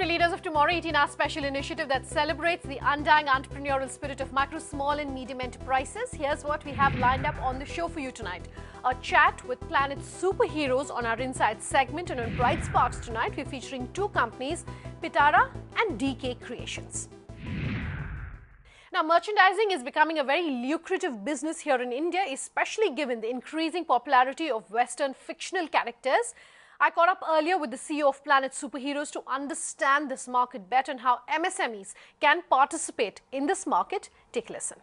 we're leaders of tomorrow, 18-hour special initiative that celebrates the undying entrepreneurial spirit of micro, small and medium enterprises. Here's what we have lined up on the show for you tonight. A chat with Planet superheroes on our Inside segment, and on Bright Sparks tonight, we're featuring two companies, Patara and DK Creations. Now, merchandising is becoming a very lucrative business here in India, especially given the increasing popularity of Western fictional characters. I caught up earlier with the CEO of Planet Superheroes to understand this market better and how MSMEs can participate in this market. Take a listen.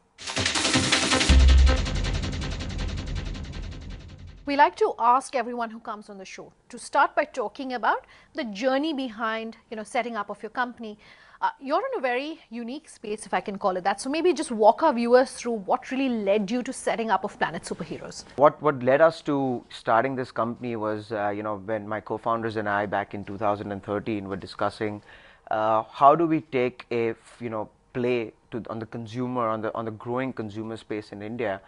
We like to ask everyone who comes on the show to start by talking about the journey behind, setting up of your company. You're in a very unique space, if I can call it that. So maybe just walk our viewers through what really led you to setting up of Planet Superheroes. What led us to starting this company was, when my co-founders and I back in 2013 were discussing how do we take a, play on the consumer, on the growing consumer space in India.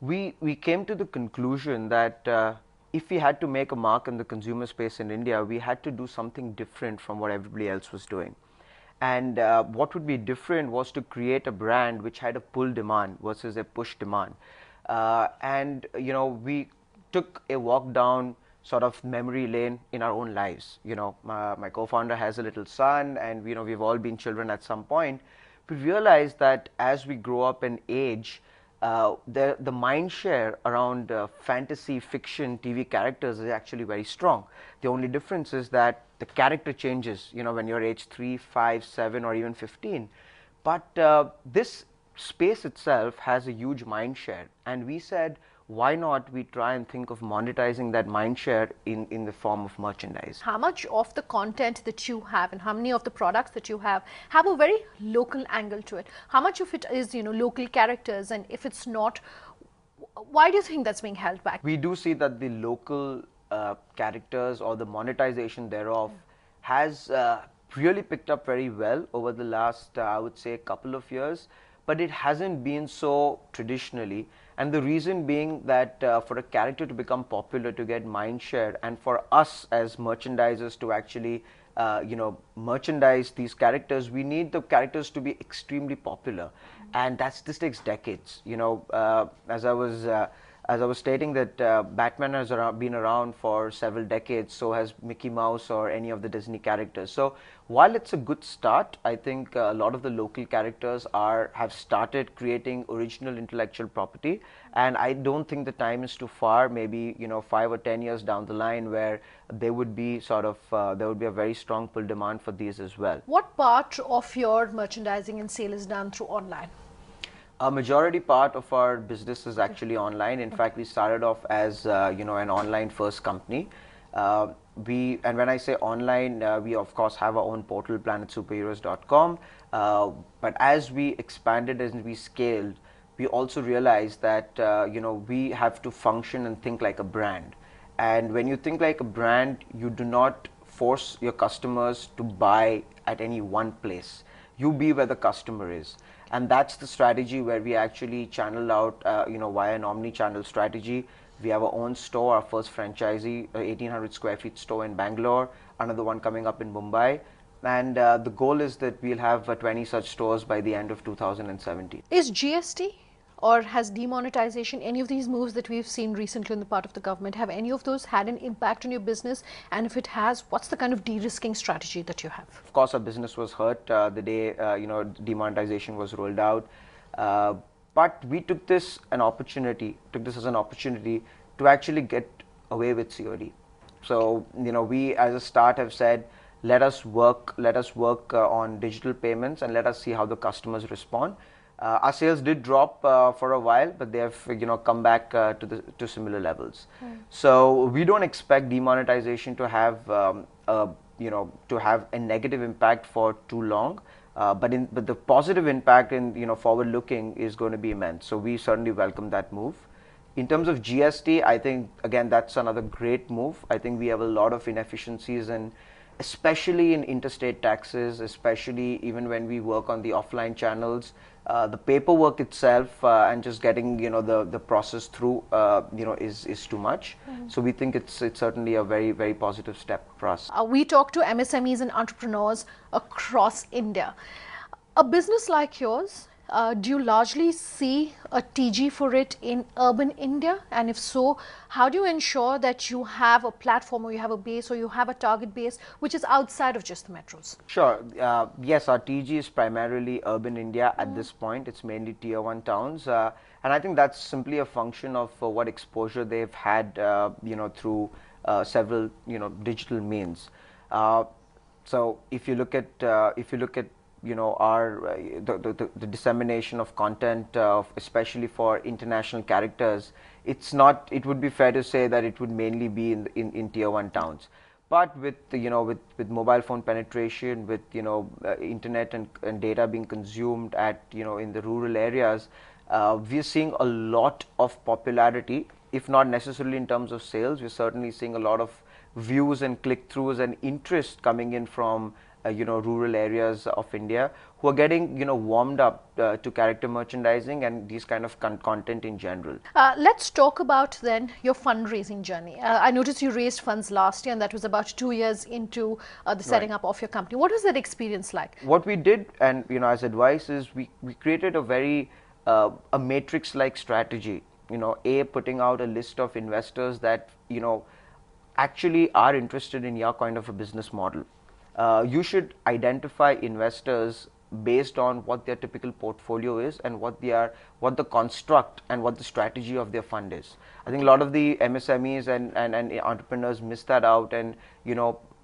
We came to the conclusion that if we had to make a mark in the consumer space in India, we had to do something different from what everybody else was doing. And what would be different was to create a brand which had a pull demand versus a push demand. We took a walk down sort of memory lane in our own lives. My co-founder has a little son, and we've all been children at some point. We realized that as we grow up and age, the mind share around fantasy fiction TV characters is actually very strong. The only difference is that the character changes, when you're age 3, 5, 7 or even 15. But this space itself has a huge mind share, and we said, why not we try and think of monetizing that mind share in the form of merchandise. How much of the content that you have and how many of the products that you have a very local angle to it? How much of it is, local characters, and if it's not, why do you think that's being held back? We do see that the local characters or the monetization thereof has really picked up very well over the last, I would say, couple of years, but it hasn't been so traditionally. And the reason being that for a character to become popular, to get mind share, and for us as merchandisers to actually merchandise these characters, we need the characters to be extremely popular, and this takes decades. As I was stating that Batman has been around for several decades, so has Mickey Mouse or any of the Disney characters. So while it's a good start, I think a lot of the local characters have started creating original intellectual property, and I don't think the time is too far, maybe 5 or 10 years down the line, where there would be there would be a very strong pull demand for these as well. What part of your merchandising and sale is done through online? A majority part of our business is actually online. In fact, we started off as an online first company. And when I say online, we of course have our own portal, planetsuperheroes.com. But as we expanded and we scaled, we also realized that we have to function and think like a brand. And when you think like a brand, you do not force your customers to buy at any one place. You be where the customer is. And that's the strategy where we actually channel out, via an omni-channel strategy. We have our own store, our first franchisee, 1,800 square feet store in Bangalore, another one coming up in Mumbai. And the goal is that we'll have 20 such stores by the end of 2017. Is GST or has demonetization, any of these moves that we've seen recently on the part of the government, have any of those had an impact on your business? And if it has, what's the kind of de-risking strategy that you have? Of course, our business was hurt the day demonetization was rolled out. But we took this as an opportunity to actually get away with COD. So, we as a start have said, let us work on digital payments and let us see how the customers respond. Our sales did drop for a while, but they have come back to similar levels. So we don't expect demonetization to have a negative impact for too long. But the positive impact in forward looking is going to be immense. So we certainly welcome that move. In terms of GST, I think again that's another great move. I think we have a lot of inefficiencies, and especially in interstate taxes, especially even when we work on the offline channels, The paperwork itself and just getting the process through is too much. So we think it's certainly a very positive step for us. We talk to MSMEs and entrepreneurs across India. A business like yours, do you largely see a TG for it in urban India? And if so, how do you ensure that you have a platform or you have a base or you have a target base which is outside of just the metros? Sure. Yes, our TG is primarily urban India at this point. It's mainly tier 1 towns. And I think that's simply a function of what exposure they've had, through several, digital means. So if you look at our the dissemination of content, especially for international characters, it would be fair to say that it would mainly be in tier 1 towns. But with with mobile phone penetration, with internet and data being consumed at in the rural areas, we're seeing a lot of popularity. If not necessarily in terms of sales, we're certainly seeing a lot of views and click-throughs and interest coming in from rural areas of India, who are getting warmed up to character merchandising and these kind of content in general. Let's talk about then your fundraising journey. I noticed you raised funds last year, and that was about 2 years into the setting up of your company. What was that experience like? What we did, and as advice, is we created a very a matrix-like strategy. Putting out a list of investors that actually are interested in your kind of a business model. You should identify investors based on what their typical portfolio is and what the construct and what the strategy of their fund is. I think a lot of the MSMEs and entrepreneurs miss that out, and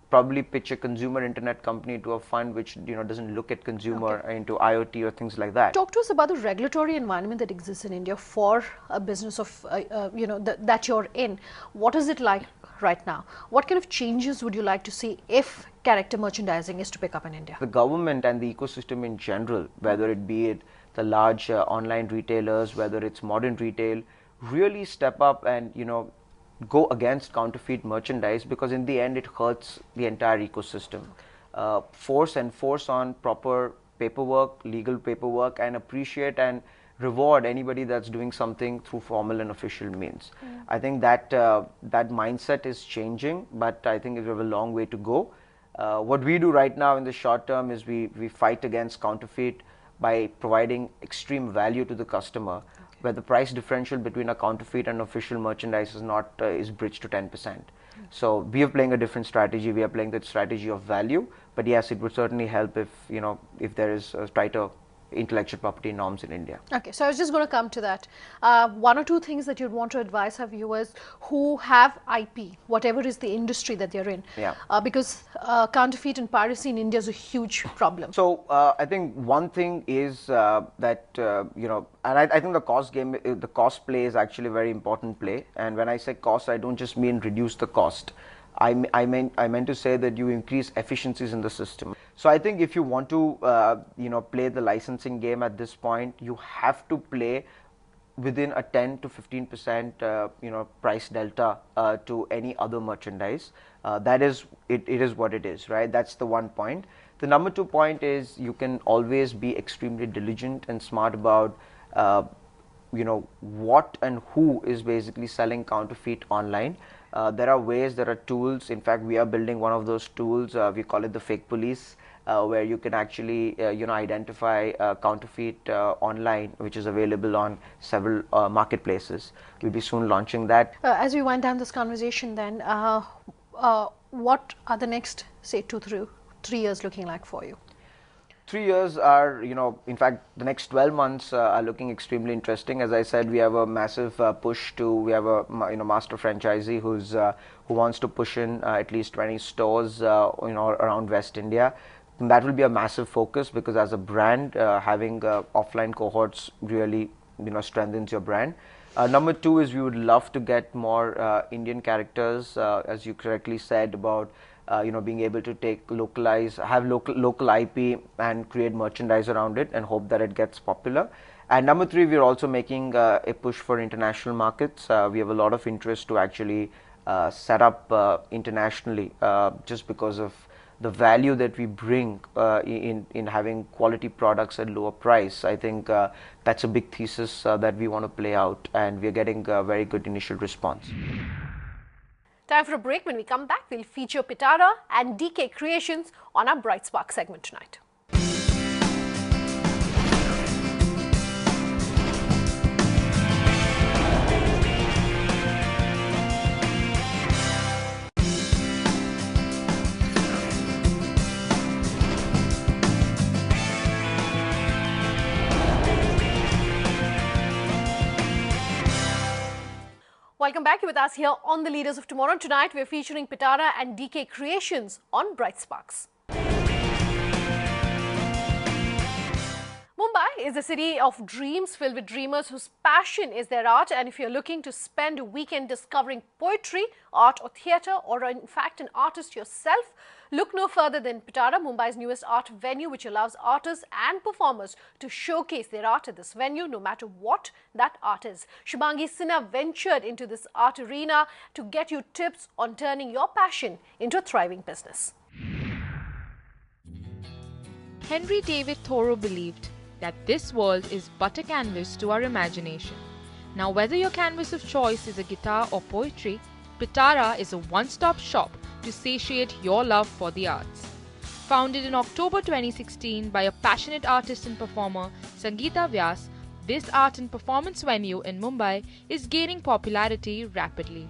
probably pitch a consumer internet company to a fund which doesn't look at consumer into IoT or things like that. Talk to us about the regulatory environment that exists in India for a business of that you're in. What is it like right now? What kind of changes would you like to see if character merchandising is to pick up in India? The government and the ecosystem in general, whether it be the large online retailers, whether it's modern retail, really step up and go against counterfeit merchandise, because in the end it hurts the entire ecosystem. Force on proper paperwork, legal paperwork, and appreciate and reward anybody that's doing something through formal and official means. I think that that mindset is changing, but I think we have a long way to go. What we do right now in the short term is we fight against counterfeit by providing extreme value to the customer, where the price differential between a counterfeit and official merchandise is bridged to 10%. So we are playing a different strategy. We are playing the strategy of value, but yes, it would certainly help if there is tighter intellectual property norms in India. Okay, so I was just going to come to that. One or two things that you'd want to advise our viewers who have IP, whatever is the industry that they're in, because counterfeit and piracy in India is a huge problem. So I think one thing is that and I think the cost play is actually a very important play. And when I say cost, I don't just mean reduce the cost. I meant to say that you increase efficiencies in the system. So I think if you want to play the licensing game at this point, you have to play within a 10 to 15% price delta to any other merchandise. That is it is what it is, right? That's the one point. The number two point is you can always be extremely diligent and smart about what and who is basically selling counterfeit online. There are ways, there are tools. In fact, we are building one of those tools. We call it the fake police, where you can actually identify counterfeit online, which is available on several marketplaces. We'll be soon launching that. As we wind down this conversation, then what are the next, say, 2 to 3 years looking like for you? 3 years are, in fact, the next 12 months are looking extremely interesting. As I said, we have a massive push we have a master franchisee who wants to push in at least 20 stores, around West India. And that will be a massive focus, because as a brand, having offline cohorts really, strengthens your brand. Number two is we would love to get more Indian characters, as you correctly said about being able to have local IP and create merchandise around it, and hope that it gets popular. And number three, we are also making a push for international markets. We have a lot of interest to actually set up internationally, just because of the value that we bring in having quality products at lower price, I think that's a big thesis that we want to play out, and we're getting a very good initial response. Time for a break. When we come back, we'll feature Patara and DK Creations on our Bright Spark segment tonight. Welcome back. You're with us here on The Leaders of Tomorrow. Tonight, we're featuring Patara and DK Creations on Bright Sparks. Mumbai is a city of dreams filled with dreamers whose passion is their art. And if you're looking to spend a weekend discovering poetry, art or theatre, or in fact an artist yourself, look no further than Patara, Mumbai's newest art venue, which allows artists and performers to showcase their art at this venue, no matter what that art is. Shubhangi Sinha ventured into this art arena to get you tips on turning your passion into a thriving business. Henry David Thoreau believed that this world is but a canvas to our imagination. Now, whether your canvas of choice is a guitar or poetry, Patara is a one-stop shop to satiate your love for the arts. Founded in October 2016 by a passionate artist and performer, Sangeeta Vyas, this art and performance venue in Mumbai is gaining popularity rapidly.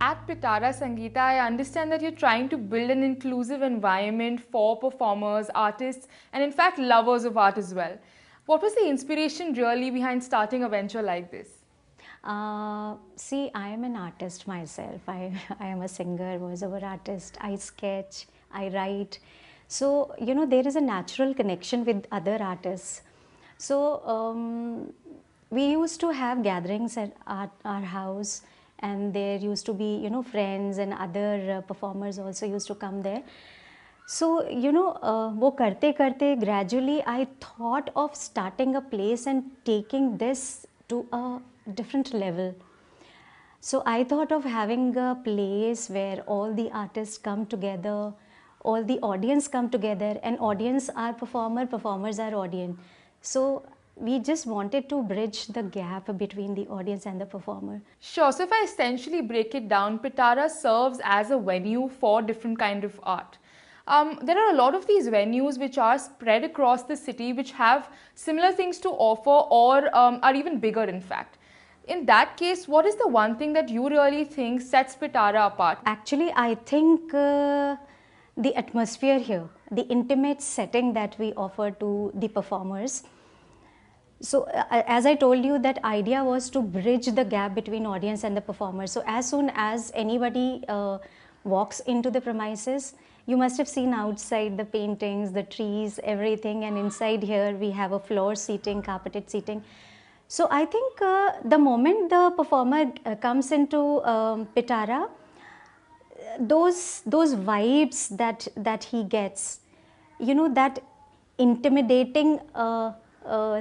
At Patara, Sangeeta, I understand that you're trying to build an inclusive environment for performers, artists, and in fact lovers of art as well. What was the inspiration really behind starting a venture like this? See, I am an artist myself. I am a singer, voiceover artist. I sketch, I write. So, you know, there is a natural connection with other artists. So, we used to have gatherings at our house, and there used to be, you know, friends and other performers also used to come there. So, you know, wo karte karte gradually I thought of starting a place and taking this to a different level. So I thought of having a place where all the artists come together, all the audience come together, and audience are performer, performers are audience. So we just wanted to bridge the gap between the audience and the performer. Sure, so if I essentially break it down, Patara serves as a venue for different kind of art. There are a lot of these venues which are spread across the city which have similar things to offer or are even bigger in fact. In that case, what is the one thing that you really think sets Patara apart? Actually, I think the atmosphere here, the intimate setting that we offer to the performers. So as I told you, that idea was to bridge the gap between audience and the performer. So as soon as anybody walks into the premises, you must have seen outside the paintings, the trees, everything, and inside here we have a floor seating, carpeted seating. So I think the moment the performer comes into Patara, those vibes that he gets, you know, that intimidating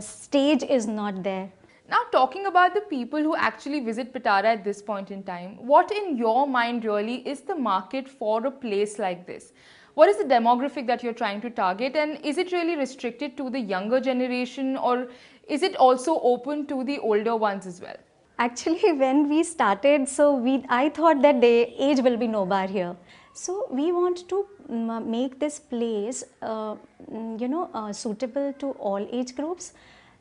stage is not there. Now, talking about the people who actually visit Patara at this point in time, what in your mind really is the market for a place like this? What is the demographic that you're trying to target, and is it really restricted to the younger generation, or is it also open to the older ones as well? Actually, when we started, I thought that the age will be no bar here. So we want to make this place, suitable to all age groups.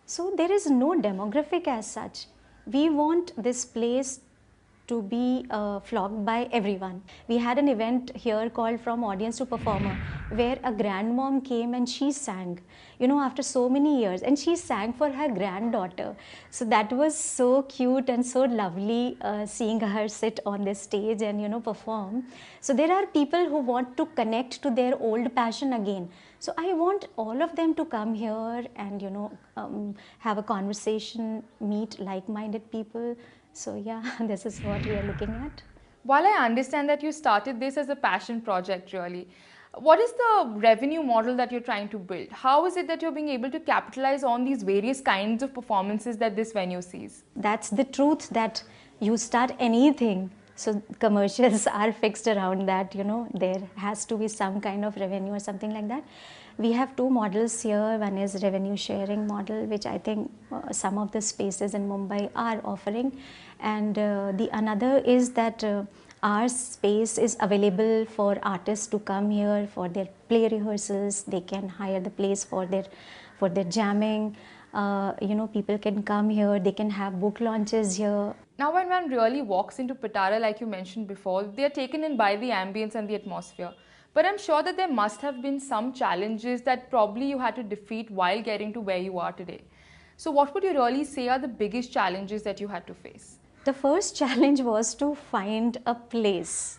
So there is no demographic as such. We want this place to be flocked by everyone. We had an event here called From Audience to Performer, where a grandmom came and she sang, you know, after so many years, and she sang for her granddaughter. So that was so cute and so lovely, seeing her sit on this stage and, you know, perform. So there are people who want to connect to their old passion again. So I want all of them to come here and, you know, have a conversation, meet like-minded people. So yeah, this is what we are looking at. While I understand that you started this as a passion project really, what is the revenue model that you're trying to build? How is it that you're being able to capitalize on these various kinds of performances that this venue sees? That's the truth, that you start anything So commercials are fixed around that, there has to be some kind of revenue or something like that. We have two models here. One is revenue sharing model, which I think some of the spaces in Mumbai are offering, and the another is that our space is available for artists to come here for their play rehearsals. They can hire the place for their jamming. People can come here, they can have book launches here. Now, when one really walks into Patara, like you mentioned before, they are taken in by the ambience and the atmosphere. But I'm sure that there must have been some challenges that probably you had to defeat while getting to where you are today. So what would you really say are the biggest challenges that you had to face? The first challenge was to find a place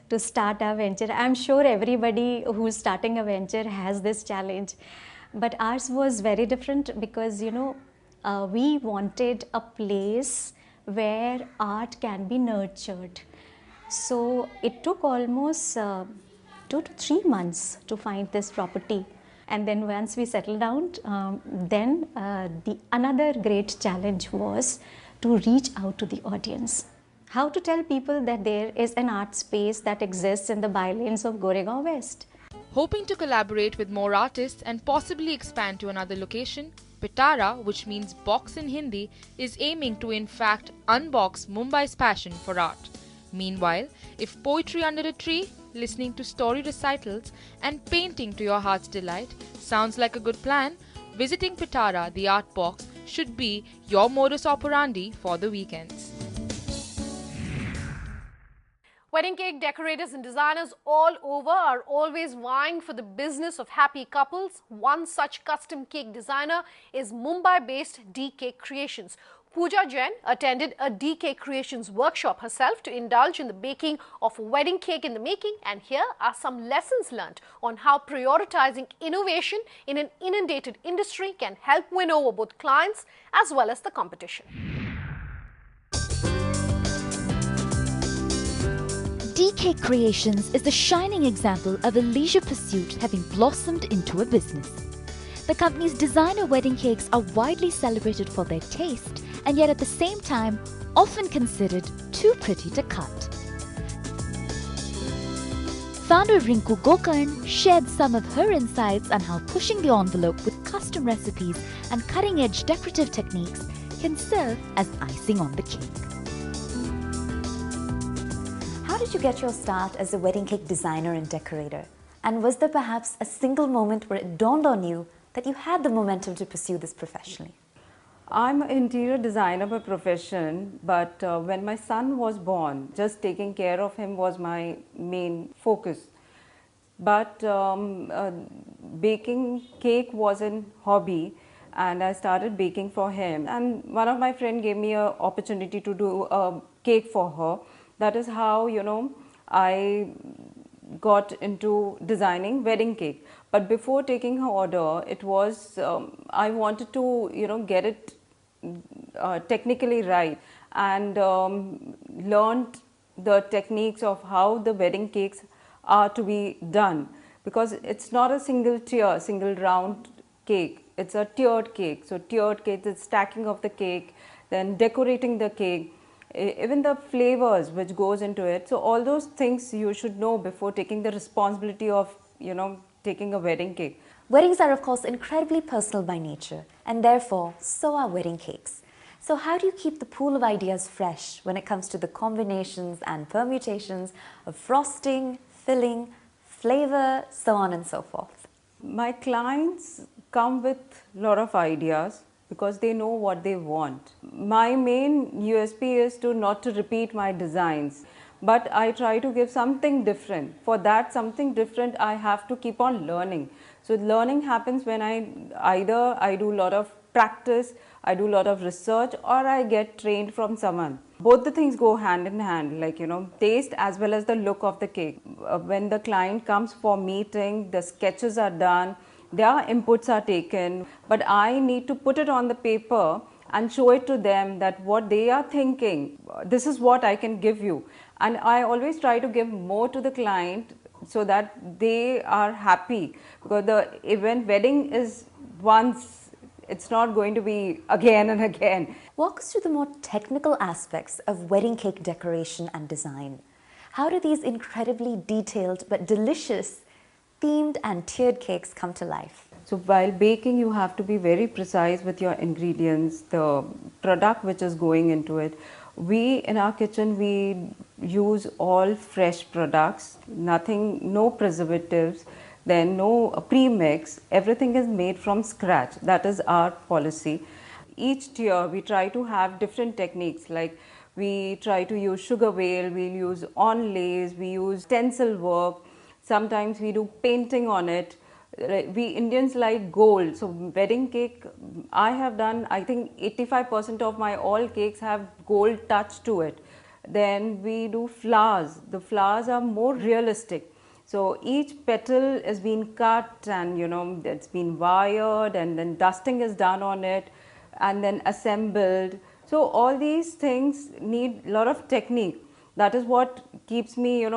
to start a venture. I'm sure everybody who's starting a venture has this challenge. But ours was very different because, we wanted a place where art can be nurtured. So it took almost 2 to 3 months to find this property. And then once we settled down, the another great challenge was to reach out to the audience. How to tell people that there is an art space that exists in the bylanes of Goregaon West. Hoping to collaborate with more artists and possibly expand to another location, Patara, which means box in Hindi, is aiming to in fact unbox Mumbai's passion for art. Meanwhile, if poetry under a tree, listening to story recitals and painting to your heart's delight sounds like a good plan, visiting Patara, the art box, should be your modus operandi for the weekends. Wedding cake decorators and designers all over are always vying for the business of happy couples. One such custom cake designer is Mumbai-based DK Creations. Pooja Jain attended a DK Creations workshop herself to indulge in the baking of a wedding cake in the making, and here are some lessons learnt on how prioritizing innovation in an inundated industry can help win over both clients as well as the competition. DK Creations is the shining example of a leisure pursuit having blossomed into a business. The company's designer wedding cakes are widely celebrated for their taste and yet at the same time often considered too pretty to cut. Founder Rinku Gokarn shared some of her insights on how pushing the envelope with custom recipes and cutting-edge decorative techniques can serve as icing on the cake. How did you get your start as a wedding cake designer and decorator? And was there perhaps a single moment where it dawned on you that you had the momentum to pursue this professionally? I'm an interior designer by profession, but when my son was born, just taking care of him was my main focus. But baking cake was a hobby, and I started baking for him. And one of my friends gave me an opportunity to do a cake for her. That is how, I got into designing wedding cake. But before taking her order, it was, I wanted to, get it technically right, and learned the techniques of how the wedding cakes are to be done, because it's not a single tier, single round cake, it's a tiered cake. So tiered cake is stacking of the cake, then decorating the cake, even the flavors which goes into it. So all those things you should know before taking the responsibility of, taking a wedding cake. Weddings are of course incredibly personal by nature, and therefore so are wedding cakes. So how do you keep the pool of ideas fresh when it comes to the combinations and permutations of frosting, filling, flavor, so on and so forth? My clients come with a lot of ideas because they know what they want. My main USP is to not to repeat my designs, but I try to give something different. For that something different, I have to keep on learning. So learning happens when I do a lot of practice, I do a lot of research, or I get trained from someone. Both the things go hand in hand, like taste as well as the look of the cake. When the client comes for meeting, the sketches are done, their inputs are taken, but I need to put it on the paper and show it to them that what they are thinking, this is what I can give you. And I always try to give more to the client so that they are happy, because the event wedding is once, It's not going to be again and again. Walk us through the more technical aspects of wedding cake decoration and design. How do these incredibly detailed but delicious themed and tiered cakes come to life? So while baking, you have to be very precise with your ingredients, the product which is going into it. We in our kitchen, we use all fresh products, nothing, no preservatives, then no pre-mix. Everything is made from scratch. That is our policy. Each tier we try to have different techniques, like we try to use sugar veil, we'll use onlays, we use stencil work, sometimes we do painting on it. We Indians like gold, so wedding cake, I have done, I think 85% of my all cakes have gold touch to it. Then we do flowers. The flowers are more realistic. So each petal is being cut and it's been wired, and then dusting is done on it and then assembled. So all these things need a lot of technique. That is what keeps me,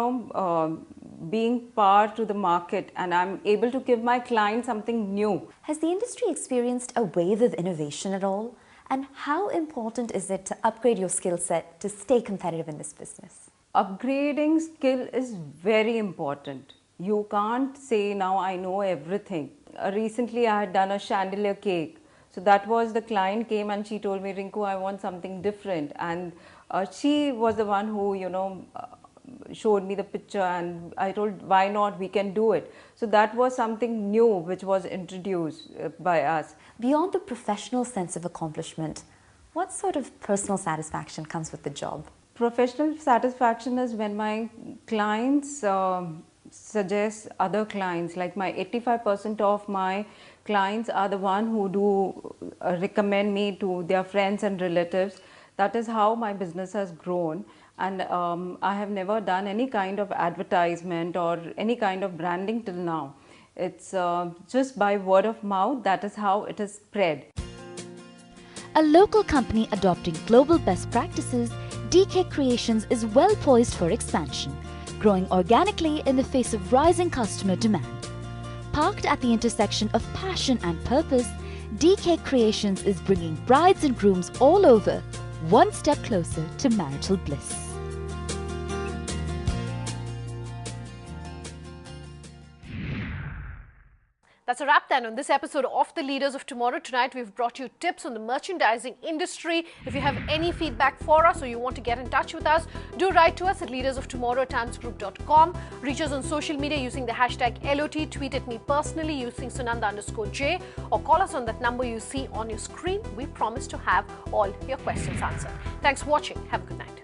being par to the market, and I'm able to give my client something new. Has the industry experienced a wave of innovation at all? And how important is it to upgrade your skill set to stay competitive in this business? Upgrading skill is very important. You can't say now I know everything. Recently I had done a chandelier cake. So that was, the client came and she told me, Rinku, I want something different. And she was the one who, showed me the picture, and I told, why not, we can do it. So that was something new which was introduced by us. Beyond the professional sense of accomplishment, what sort of personal satisfaction comes with the job? Professional satisfaction is when my clients suggest other clients. Like my 85% of my clients are the one who do recommend me to their friends and relatives. That is how my business has grown. And I have never done any kind of advertisement or any kind of branding till now. It's just by word of mouth, that is how it is spread. A local company adopting global best practices, DK Creations is well poised for expansion, growing organically in the face of rising customer demand. Parked at the intersection of passion and purpose, DK Creations is bringing brides and grooms all over, one step closer to marital bliss. That's a wrap then on this episode of The Leaders of Tomorrow. Tonight we've brought you tips on the merchandising industry. If you have any feedback for us or you want to get in touch with us, do write to us at leadersoftomorrow@timesgroup.com. Reach us on social media using the hashtag LOT. Tweet at me personally using Sunanda_J, or call us on that number you see on your screen. We promise to have all your questions answered. Thanks for watching. Have a good night.